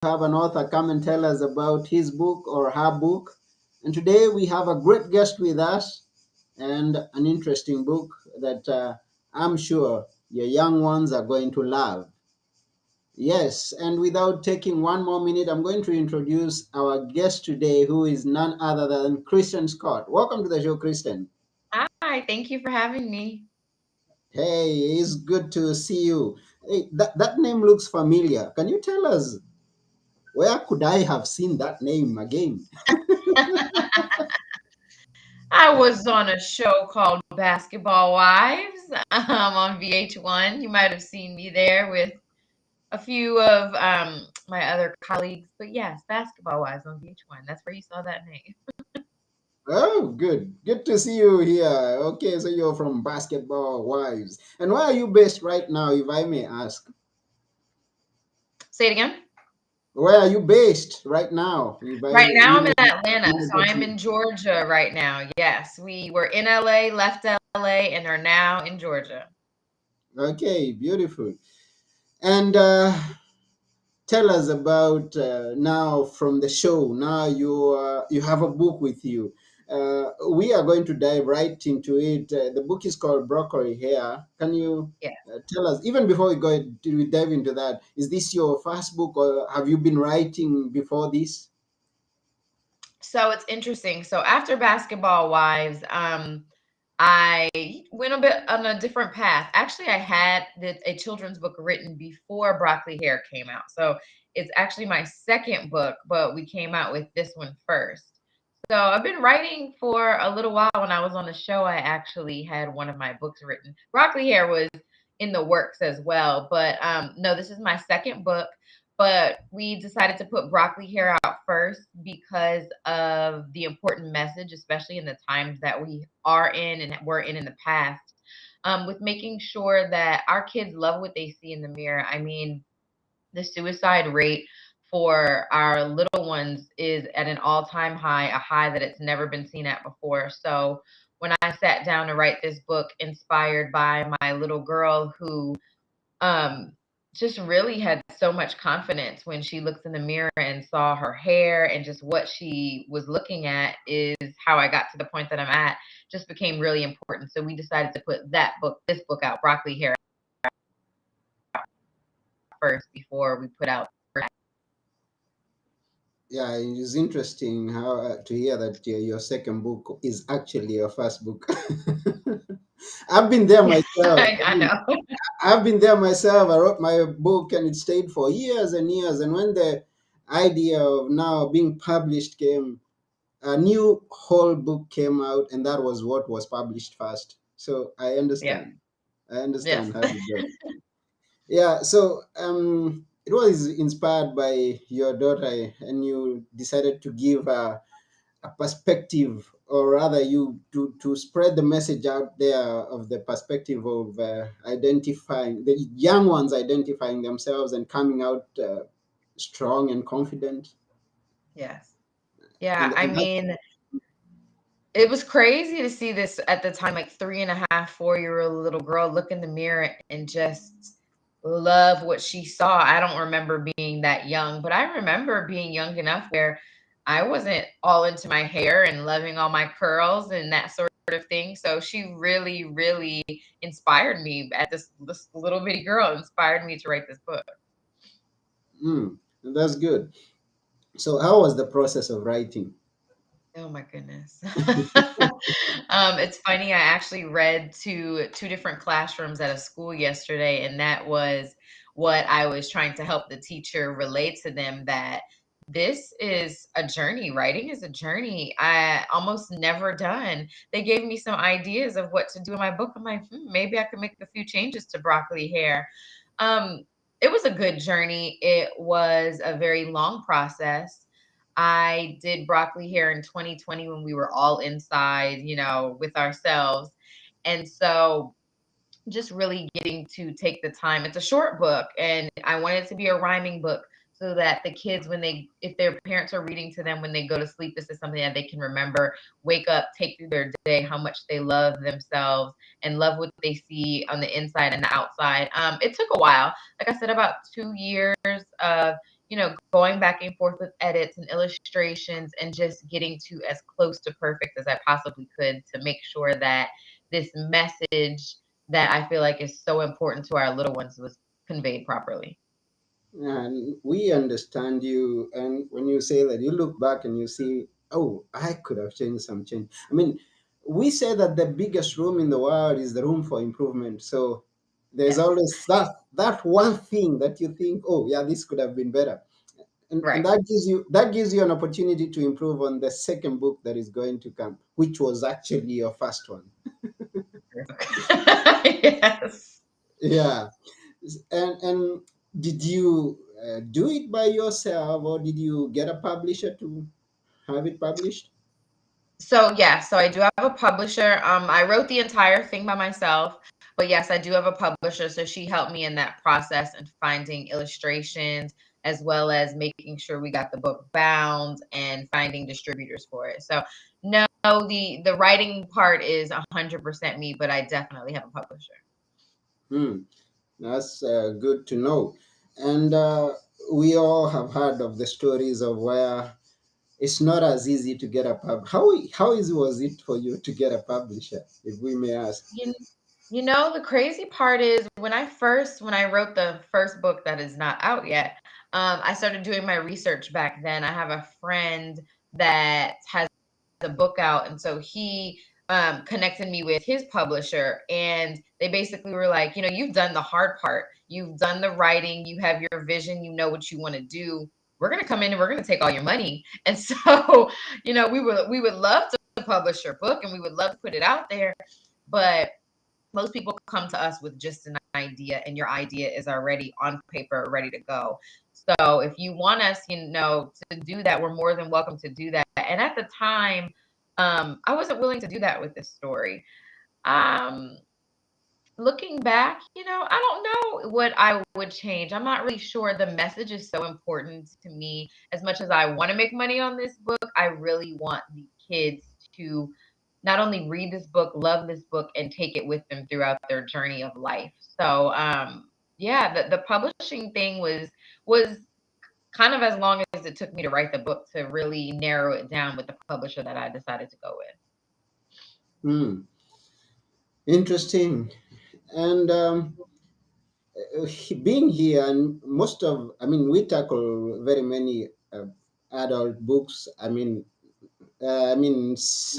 have an author come and tell us about his book or her book. And today we have a great guest with us and an interesting book that I'm sure your young ones are going to love. Yes, and without taking one more minute, I'm going to introduce our guest today, who is none other than Kristen Scott. Welcome to the show, Kristen. Hi, thank you for having me. Hey, it's good to see you. Hey, that name looks familiar. Can you tell us where could I have seen that name again? I was on a show called Basketball Wives on VH1. You might have seen me there with a few of my other colleagues. But yes, Basketball Wives on VH1. That's where you saw that name. Oh, good. Good to see you here. Okay, so you're from Basketball Wives. And where are you based right now, if I may ask? Say it again. Where are you based right now, if I Right now I'm in may Atlanta, so get I'm you? in Georgia right now. Yes, we were in LA, left LA, and are now in Georgia. Okay, beautiful. And tell us about now from the show. Now you have a book with you. We are going to dive right into it. The book is called Broccoli Hair. Can you Yeah. tell us, even before we dive into that, is this your first book or have you been writing before this? So it's interesting. So after Basketball Wives, I went a bit on a different path. Actually, I had a children's book written before Broccoli Hair came out. So it's actually my second book, but we came out with this one first. So I've been writing for a little while. When I was on the show, I actually had one of my books written. Broccoli Hair was in the works as well, but no, this is my second book. But we decided to put Broccoli Hair out first because of the important message, especially in the times that we are in and were in the past, with making sure that our kids love what they see in the mirror. I mean, the suicide rate for our little ones is at an all-time high, a high that it's never been seen at before. So when I sat down to write this book, inspired by my little girl who um, just really had so much confidence when she looks in the mirror and saw her hair, and just what she was looking at is how I got to the point that I'm at, just became really important. So we decided to put this book out, Broccoli Hair, first before we put out. Yeah, it is interesting how to hear that your second book is actually your first book. I've been there myself. I know. I've been there myself. I wrote my book and it stayed for years and years. And when the idea of now being published came, a new whole book came out, and that was what was published first. So I Yeah. understand. I Yes. understand how it goes. Yeah. So it was inspired by your daughter, and you decided to give a perspective, or rather you to spread the message out there of the perspective of identifying the young ones, identifying themselves and coming out strong and confident. Yes. Yeah. and, I and that, mean, it was crazy to see this at the time, like 3.5, 4 year old little girl look in the mirror and just love what she saw. I don't remember being that young, but I remember being young enough where I wasn't all into my hair and loving all my curls and that sort of thing. So she really, really inspired me. At this little bitty girl inspired me to write this book. that's good. So how was the process of writing? Oh my goodness. It's funny. I actually read to two different classrooms at a school yesterday, and that was what I was trying to help the teacher relate to them, that this is a journey. Writing is a journey I almost never done. They gave me some ideas of what to do in my book. I'm like, maybe I could make a few changes to Broccoli Hair. Um, it was a good journey. It was a very long process. I did Broccoli Hair in 2020 when we were all inside, with ourselves. And so just really getting to take the time. It's a short book, and I want it to be a rhyming book so that the kids, if their parents are reading to them when they go to sleep, this is something that they can remember, wake up, take through their day, how much they love themselves and love what they see on the inside and the outside. It took a while, like I said, about 2 years of going back and forth with edits and illustrations and just getting to as close to perfect as I possibly could to make sure that this message that I feel like is so important to our little ones was conveyed properly. And we understand you. And when you say that, you look back and you see, oh, I could have changed some change. I mean, we say that the biggest room in the world is the room for improvement. So there's Yes. always that one thing that you think, oh yeah, this could have been better. And Right. that gives you an opportunity to improve on the second book that is going to come, which was actually your first one. Yes. Yeah. And did you do it by yourself, or did you get a publisher to have it published? So yeah, so I do have a publisher. I wrote the entire thing by myself, but yes, I do have a publisher. So she helped me in that process and finding illustrations as well as making sure we got the book bound and finding distributors for it. So no, the writing part is 100% me, but I definitely have a publisher. Hmm, that's good to know. And we all have heard of the stories of where it's not as easy to get a How easy was it for you to get a publisher, if we may ask? You, the crazy part is when I wrote the first book that is not out yet, I started doing my research back then. I have a friend that has a book out, and so he connected me with his publisher, and they basically were like, you've done the hard part, you've done the writing, you have your vision, you know what you want to do. We're gonna come in and we're gonna take all your money, and so we would love to publish your book and we would love to put it out there, but most people come to us with just an idea and your idea is already on paper ready to go. So if you want us, to do that, we're more than welcome to do that. And at the time, I wasn't willing to do that with this story. Um, Looking back, I don't know what I would change. I'm not really sure. The message is so important to me. As much as I want to make money on this book, I really want the kids to not only read this book, love this book, and take it with them throughout their journey of life. So, yeah, the publishing thing was kind of as long as it took me to write the book to really narrow it down with the publisher that I decided to go with. Hmm, interesting. And being here, and we tackle very many adult books.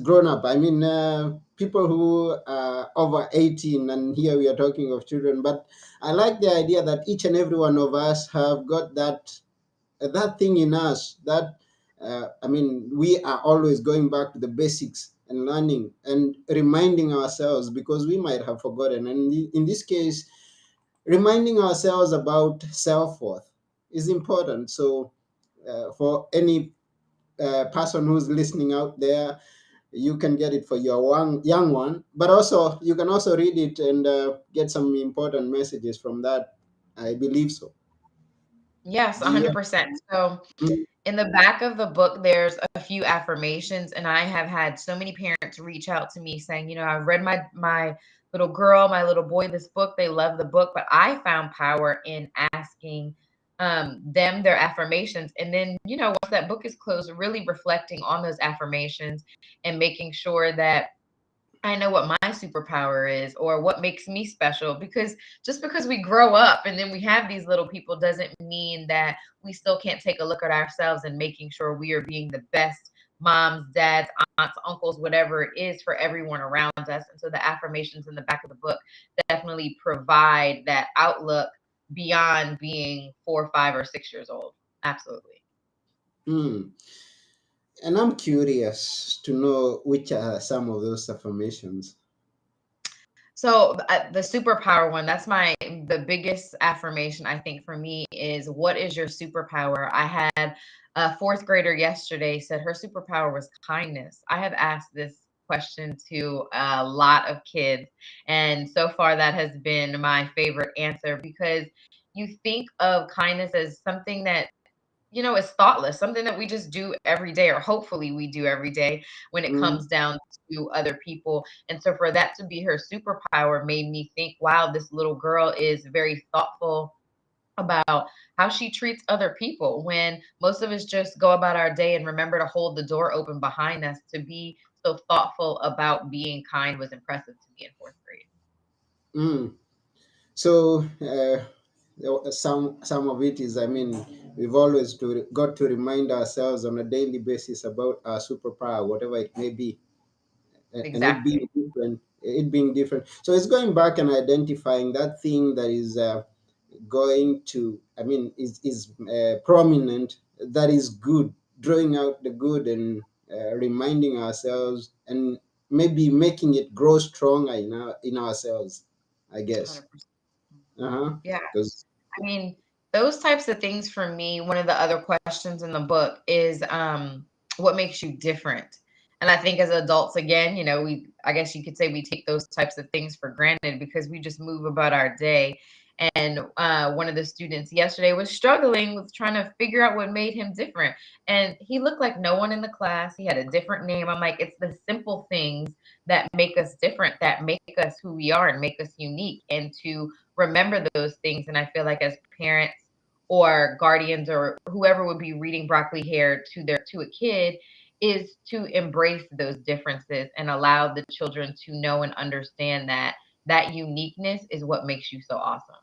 Grown up. People who are over 18, and here we are talking of children. But I like the idea that each and every one of us have got that thing in us that we are always going back to the basics and learning and reminding ourselves, because we might have forgotten. And in this case, reminding ourselves about self-worth is important. So for any person who's listening out there, you can get it for your young one, but also you can also read it and get some important messages from that. I believe so. Yes, Do you? 100%. So, in the back of the book, there's a few affirmations, and I have had so many parents reach out to me saying, I've read my little girl, my little boy this book. They love the book, but I found power in asking them their affirmations, and then once that book is closed, really reflecting on those affirmations and making sure that I know what my superpower is or what makes me special, because just because we grow up and then we have these little people doesn't mean that we still can't take a look at ourselves and making sure we are being the best moms, dads, aunts, uncles, whatever it is for everyone around us. And so the affirmations in the back of the book definitely provide that outlook beyond being 4, 5, or 6 years old. Absolutely. Hmm. And I'm curious to know which are some of those affirmations. So the superpower one, that's the biggest affirmation I think for me is, what is your superpower? I had a fourth grader yesterday said her superpower was kindness. I have asked this question to a lot of kids, and so far that has been my favorite answer, because you think of kindness as something that is thoughtless, something that we just do every day, or hopefully we do every day when it Hmm. comes down to other people. And so for that to be her superpower made me think, wow, this little girl is very thoughtful about how she treats other people when most of us just go about our day and remember to hold the door open behind us. To be so thoughtful about being kind was impressive to me in fourth grade. Mm. So some of it is, I mean, we've always got to remind ourselves on a daily basis about our superpower, whatever it may be, and Exactly. it being different. So it's going back and identifying that thing that is going to, I mean, is prominent, that is good, drawing out the good and reminding ourselves, and maybe making it grow stronger in ourselves, I guess. 100%. Uh-huh. Yeah. Because I mean, those types of things for me, one of the other questions in the book is what makes you different? And I think as adults, again, I guess you could say we take those types of things for granted because we just move about our day. And one of the students yesterday was struggling with trying to figure out what made him different. And he looked like no one in the class. He had a different name. I'm like, it's the simple things that make us different, that make us who we are and make us unique. And to remember those things. And I feel like as parents or guardians or whoever would be reading Broccoli Hair to a kid is to embrace those differences and allow the children to know and understand that that uniqueness is what makes you so awesome.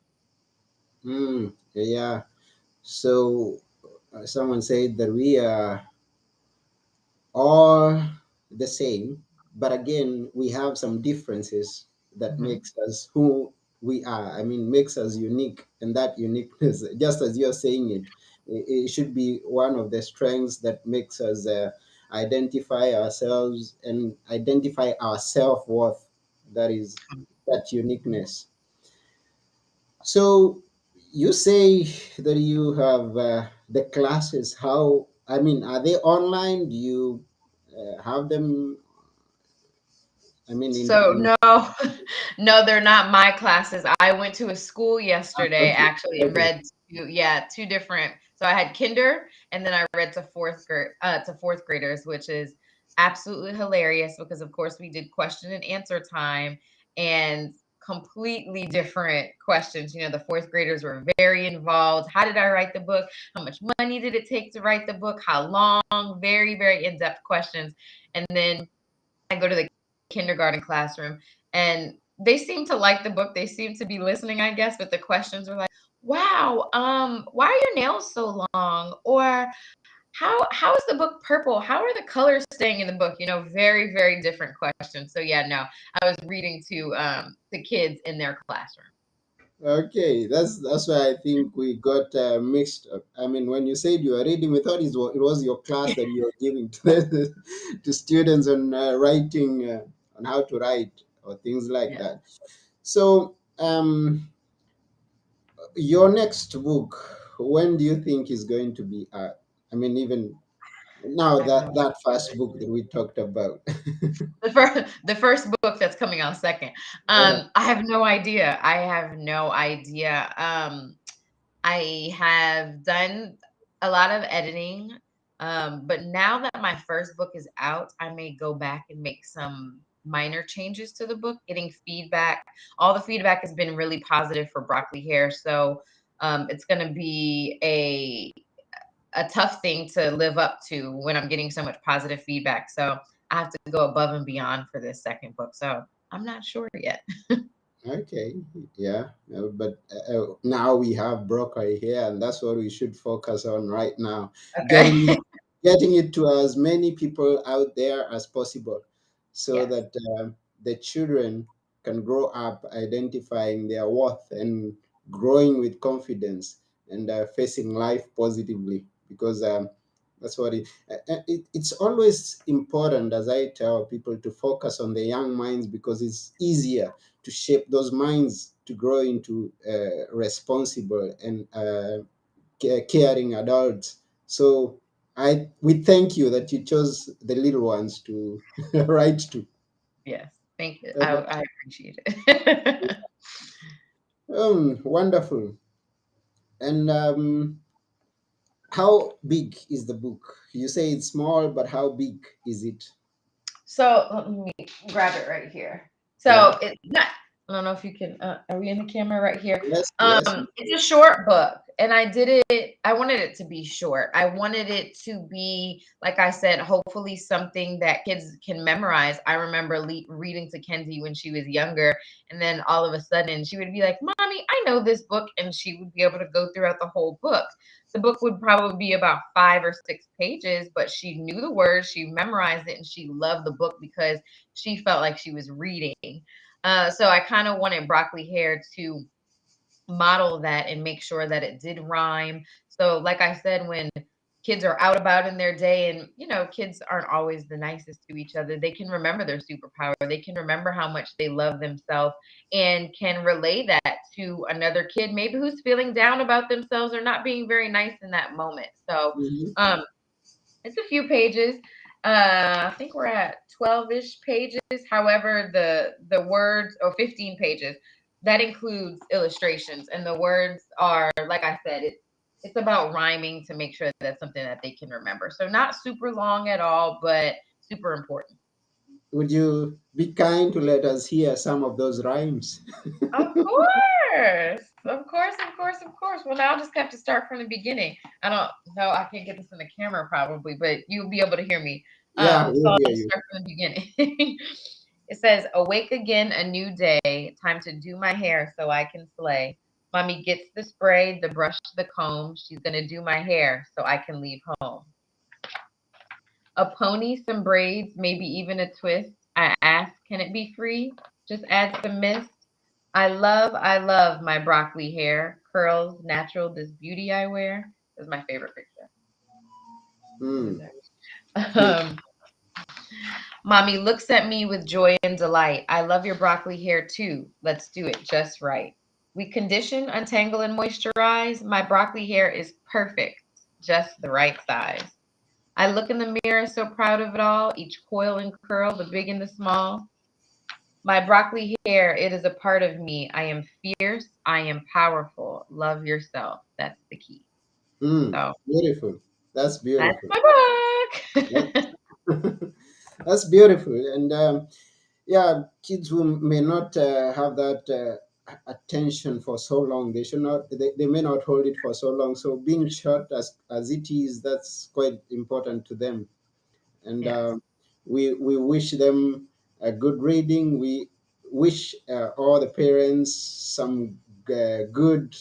yeah. So someone said that we are all the same, but again, we have some differences that Hmm. makes us who we are. I mean, makes us unique, and that uniqueness, just as you're saying it should be one of the strengths that makes us identify ourselves and identify our self-worth. That is that uniqueness. So you say that you have the classes. How? I mean, are they online? Do you have them? I mean, So in no, no, they're not my classes. I went to a school yesterday okay, actually and okay, read two different. So I had kinder and then I read to fourth graders, which is absolutely hilarious because of course we did question and answer time and completely different questions. The fourth graders were very involved. How did I write the book? How much money did it take to write the book? How long? Very, very in-depth questions. And then I go to the kindergarten classroom and they seem to like the book. They seem to be listening, I guess, but the questions were like, wow, why are your nails so long? Or how is the book purple? How are the colors staying in the book? Very, very different questions. So yeah, no, I was reading to the kids in their classroom. okay. That's why I think we got mixed up. I mean, when you said you were reading, we thought it was your class that you were giving to to students on writing on how to write or things like Yeah, that. So, your next book, when do you think is going to be out? I mean, even now I have no that first idea. book that we talked about. The first book that's coming out second. I have no idea. I have no idea. I have done a lot of editing, but now that my first book is out, I may go back and make some minor changes to the book, getting feedback. All the feedback has been really positive for Broccoli Hair, so it's going to be a tough thing to live up to when I'm getting so much positive feedback. So I have to go above and beyond for this second book. So I'm not sure yet. Okay, yeah, but now we have broccoli here, and that's what we should focus on right now, Okay. getting it, getting it to as many people out there as possible, so Yes. that the children can grow up identifying their worth and growing with confidence and facing life positively. Because that's what it's always important, as I tell people, to focus on the young minds because it's easier to shape those minds to grow into responsible and caring adults. So we thank you that you chose the little ones to write to. Yes. Thank you. I, Uh, I appreciate it. Wonderful. And how big is the book? You say it's small, but how big is it? So let me grab it right here. Yeah. So it's not. I don't know if you can. Are we in the camera right here? Yes, yes. It's a short book, and I did it. I wanted it to be short. I wanted it to be, like I said, hopefully something that kids can memorize. I remember reading to Kenzie when she was younger, and then all of a sudden she would be like, "Mommy, I know this book," and she would be able to go throughout the whole book. The book would probably be about 5 or 6 pages, but she knew the words, she memorized it, and she loved the book because she felt like she was reading. So I kind of wanted broccoli hair to model that and make sure that it did rhyme. So, like I said, when kids are out about in their day, and kids aren't always the nicest to each other, they can remember their superpower. They can remember how much they love themselves and can relay that to another kid, maybe who's feeling down about themselves or not being very nice in that moment. So, Hmm. um, it's a few pages. I think we're at 12-ish pages. However, the words, or 15 pages, that includes illustrations, and the words are, like I said, it's about rhyming to make sure that's something that they can remember. So not super long at all, but super important. Would you be kind to let us hear some of those rhymes? Of course. Of course, of course, of course. Well, now I'll just have to start from the beginning. I don't know. I can't get this in the camera probably, but you'll be able to hear me. Yeah, So we'll I'll hear just you. start from the beginning. It says, "Awake again, a new day. Time to do my hair so I can slay. Mommy gets the spray, the brush, the comb. She's going to do my hair so I can leave home. A pony, some braids, maybe even a twist. I ask, can it be free? Just add some mist. I love my broccoli hair. Curls, natural, this beauty I wear." This is my favorite picture. What is Mm. that? Mommy looks at me with joy and delight. I love your broccoli hair too. Let's do it just right. We condition, untangle, and moisturize. My broccoli hair is perfect, just the right size. I look in the mirror so proud of it all, each coil and curl, the big and the small. My broccoli hair, it is a part of me. I am fierce. I am powerful. Love yourself. That's the key. Mm. So Beautiful. That's that's beautiful. my book. That's, that's beautiful. And yeah, kids who may not have that attention for so long, they should not. They may not hold it for so long. So being short as it is, that's quite important to them. And Yes. we wish them a good reading. We wish all the parents some good,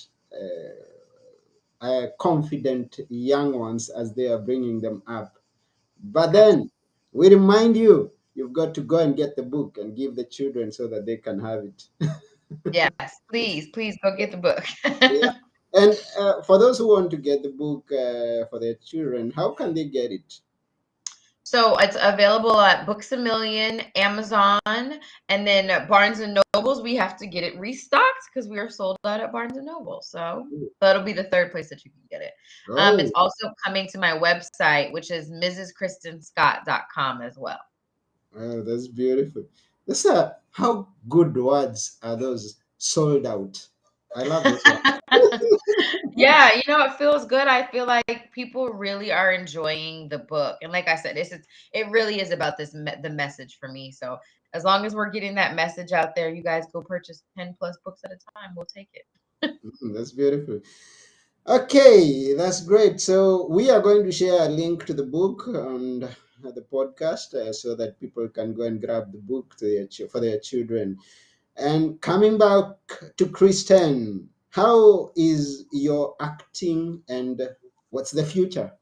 confident young ones as they are bringing them up. But Absolutely. then we remind you, you've got to go and get the book and give the children so that they can have it. Yes. Please, please go get the book. Yeah. And for those who want to get the book for their children, how can they get it? So it's available at Books a Million, Amazon, and then at Barnes and Nobles. We have to get it restocked because we are sold out at Barnes and Noble. So that'll be the third place that you can get it. It's Oh, also coming to my website, which is mrskristenscott.com as well. oh, that's beautiful. That's how good words are those sold out. I love this one. Yeah, it feels good. I feel like people really are enjoying the book. And like I said, it really is about the message for me. So as long as we're getting that message out there, you guys go purchase 10 plus books at a time. We'll take it. That's beautiful. Okay, that's great. So we are going to share a link to the book on the podcast so that people can go and grab the book to for their children. And coming back to Kristen, how is your acting and what's the future?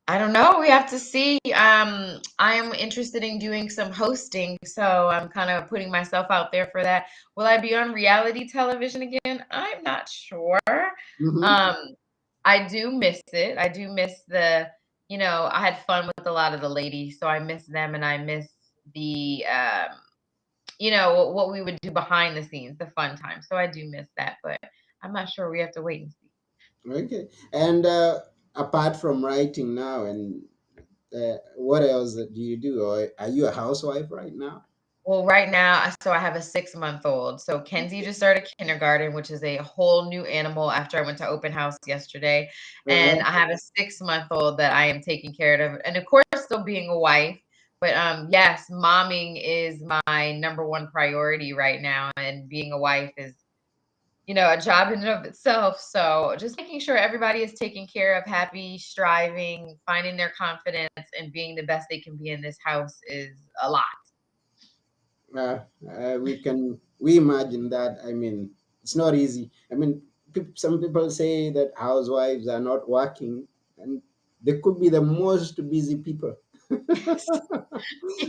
I don't know. We have to see. I am interested in doing some hosting, so I'm kind of putting myself out there for that. Will I be on reality television again? I'm not sure. Hmm. Um, I do miss it. I do miss I had fun with a lot of the ladies, so I miss them, and I miss the what we would do behind the scenes, the fun time. So I do miss that, but I'm not sure. We have to wait and see. Okay. And apart from writing now, and what else do you do? Or are you a housewife right now? Well, right now, so I have a 6-month-old. So Kenzie just started kindergarten, which is a whole new animal after I went to open house yesterday. And Uh-huh. I have a 6-month-old that I am taking care of. And of course, still being a wife, But yes, momming is my number one priority right now, and being a wife is, a job in and of itself. So just making sure everybody is taken care of, happy, striving, finding their confidence, and being the best they can be in this house is a lot. We imagine that. I mean, it's not easy. I mean, some people say that housewives are not working, and they could be the most busy people.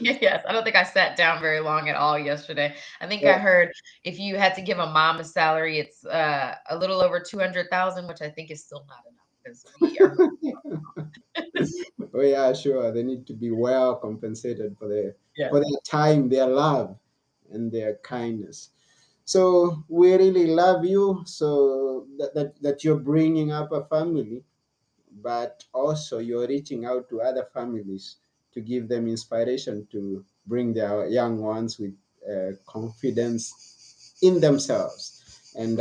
Yes, I don't think I sat down very long at all yesterday. I think I Yeah. heard if you had to give a mom a salary, it's a little over 200,000, which I think is still not enough because we are Oh yeah, sure. They need to be well compensated for yes. their time, their love, and their kindness. So we really love you. So that you're bringing up a family, but also you're reaching out to other families to give them inspiration to bring their young ones with confidence in themselves. And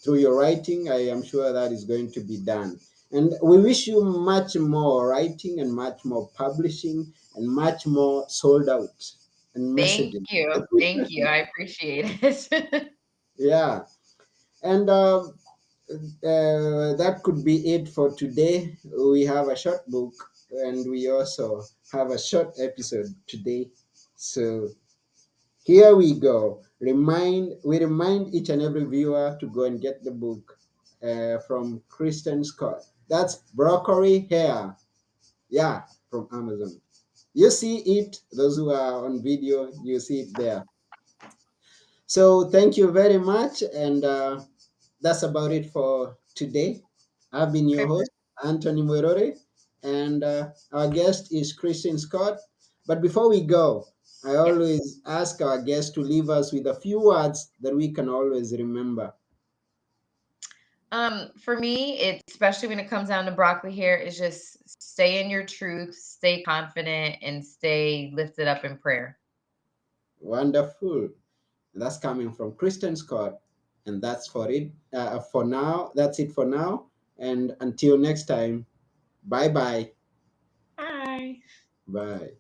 through your writing, I am sure that is going to be done. And we wish you much more writing and much more publishing and much more sold out and Thank messaging. you. Thank you. I appreciate it. Yeah. And that could be it for today. We have a short book and we also have a short episode today. So here we go. We remind each and every viewer to go and get the book from Kristen Scott. That's Broccoli Hair. Yeah, from Amazon. You see it, those who are on video, you see it there. So thank you very much. And that's about it for today. I've been your host, Anthony Muirore, and our guest is Kristen Scott. But before we go, I Yes. always ask our guests to leave us with a few words that we can always remember. For me, especially when it comes down to broccoli hair, is just stay in your truth, stay confident, and stay lifted up in prayer. Wonderful. That's coming from Kristen Scott. And that's for it for now. That's it for now. And until next time, bye bye. Bye. Bye.